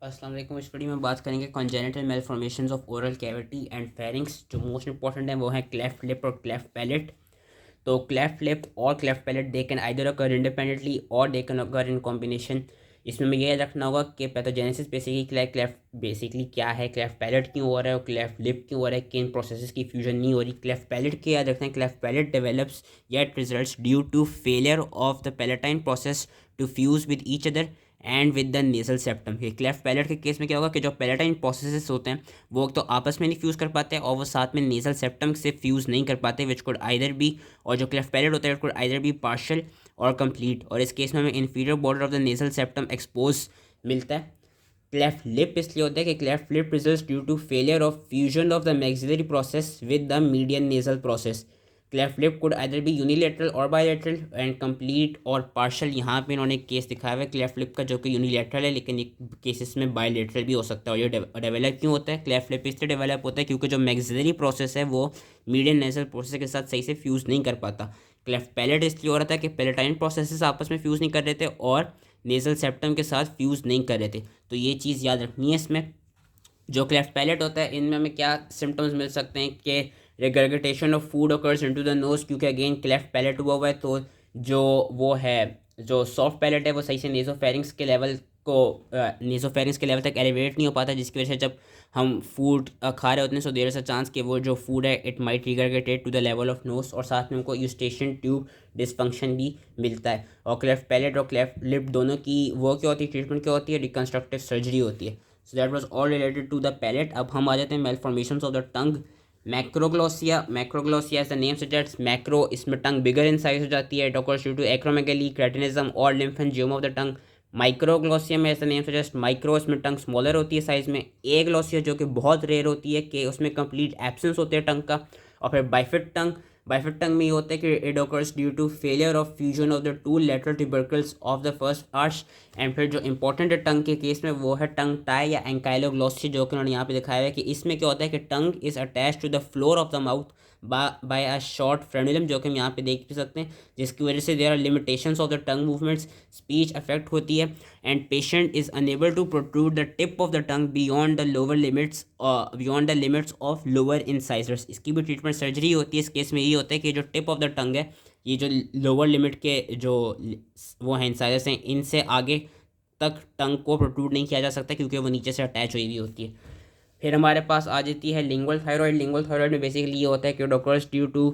अस्सलाम वालेकुम। इस वीडियो में बात करेंगे congenital malformations of oral cavity and pharynx. जो मोस्ट इंपॉर्टेंट है वो है क्लेफ्ट लिप और क्लेफ्ट पैलेट। तो क्लेफ्ट लिप और cleft palate they can either occur independently और they can occur in combination. इसमें हमें यह रखना होगा कि पैथोजेनेसिस बेसिकली क्लेफ्ट बेसिकली क्या है, क्लेफ्ट पैलेट क्यों हो रहा है और क्लेफ्ट लिप क्यों हो रहा है, किन प्रोसेसेस की फ्यूजन नहीं हो रही। क्लेफ्ट पैलेट के याद रखते हैं cleft palate develops yet results due to failure of the palatine process to fuse with each other and with the nasal septum. ये क्लेफ्ट पैलेट के केस में क्या होगा कि जो पैलेटाइन प्रोसेसेस होते हैं वो तो आपस में नहीं फ्यूज़ कर पाते और वो साथ में नेजल सेप्टम से फ्यूज़ नहीं कर पाते, विच कुड आइदर बी, और जो क्लेफ्ट पैलेट होता है it could either be partial और कंप्लीट। और इस केस में हमें inferior border of the nasal septum expose मिलता है। क्लेफ्ट लिप इसलिए होता है कि cleft lip results due to failure of fusion of the maxillary process with the median nasal process. Cleft lip could either be unilateral और bilateral and complete और partial. यहाँ पे इन्होंने केस दिखाया हुआ है क्लेफ्ट लिप का जो कि यूनिलेटरल है, लेकिन ये केसेस में बायलेटरल भी हो सकता है। और ये डेवलप क्यों होता है, क्लेफ्ट लिप इसलिए डेवलप होता है क्योंकि जो मैक्सिलरी प्रोसेस है वो मीडियन नेजल प्रोसेस के साथ सही से फ्यूज़ नहीं कर पाता। क्लेफ्ट पैलेट इसलिए हो रहा था कि पैलेटाइन प्रोसेसेस आपस में फ्यूज़ नहीं कर रहे थे और नेजल सेप्टम के साथ फ्यूज़ नहीं कर रहे थे। तो ये चीज़ याद रखनी है इसमें। जो क्लेफ्ट पैलेट होता है इनमें हमें क्या सिम्टम्स मिल सकते हैं कि regurgitation of food occurs into the nose, क्योंकि अगेन क्लेफ्ट पैलेट हुआ है तो जो वो है जो सॉफ्ट पैलेट है वो सही से नेजोफेरिंग्स के लेवल को नेजोफेरिंग्स के लेवल तक एलिवेट नहीं हो पाता, जिसकी वजह से जब हम फूड खा रहे होते हैं सो देर इज़ अ चांस कि वो जो फूड है it might regurgitated to the level of nose, और साथ में उनको यूस्टेशन ट्यूब डिसफंक्शन भी मिलता है। और क्लेफ्ट पैलेट और क्लेफ्ट लिप दोनों की वो क्या होती है, ट्रीटमेंट क्या होती है, रिकन्स्ट्रक्टिव सर्जरी होती है। So that was all related to the palate. अब हम आ जाते हैं malformations of the tongue. Macroglossia, macroglossia as the name suggests macro, इसमें टंग बिगर इन साइज हो जाती है। It occurs due to acromegaly, cretinism और lymphangioma of the tongue. Microglossia में as the name suggest micro, इसमें tongue smaller होती है size में। ए ग्लोसिया जो कि बहुत रेयर होती है कि उसमें कंप्लीट एब्सेंस होते हैं टंग का। और फिर बाइफिट टंग, बाइफिट टंग में ये होता है कि it occurs due to failure of fusion of the two lateral tubercles of the first arch. And फिर जो इंपॉर्टेंट है टंग के केस में वो है टंग टाई या एंकाइलोग्लोसिया, जो कि उन्होंने यहाँ पे दिखाया है कि इसमें क्या होता है कि tongue is attach to the floor of the mouth by a short frenulum, जो कि हम यहाँ पे देख भी सकते हैं, जिसकी वजह से there are limitations of the tongue movements, speech affect होती है and patient is unable to protrude the tip of the tongue beyond the lower limits, beyond the limits of lower incisors. इसकी भी ट्रीटमेंट सर्जरी होती है। इस case में ये होता है कि जो टिप ऑफ द टंग है, ये जो लोअर लिमिट के जो वो हैं इंसाइजर्स हैं, इनसे आगे तक टंग को प्रोट्रूड नहीं किया जा सकता क्योंकि वो नीचे से अटैच हुई हुई होती है। फिर हमारे पास आ जाती है लिंगुअल थायराइड। लिंगुअल थायराइड में बेसिकली ये होता है कि occurs due to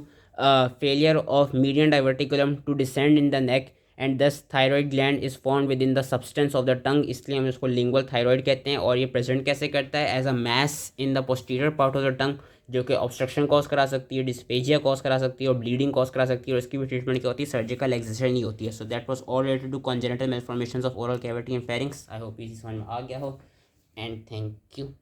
failure of median diverticulum to descend in the neck and this thyroid gland is form within the substance of the tongue, इसलिए हम इसको लिंगुअल थायराइड कहते हैं। और ये प्रेजेंट कैसे करता है, as a mass in the posterior part of the tongue, जो कि ऑब्स्ट्रक्शन कॉज करा सकती है, डिस्पेजिया कॉज करा सकती है और ब्लीडिंग कॉज करा सकती है। और इसकी भी ट्रीटमेंट क्या होती है, सर्जिकल एक्सेशन ही होती है। So that was all related to congenital malformations of oral cavity and pharynx. I hope इसी समझ में आ गया हो एंड थैंक यू।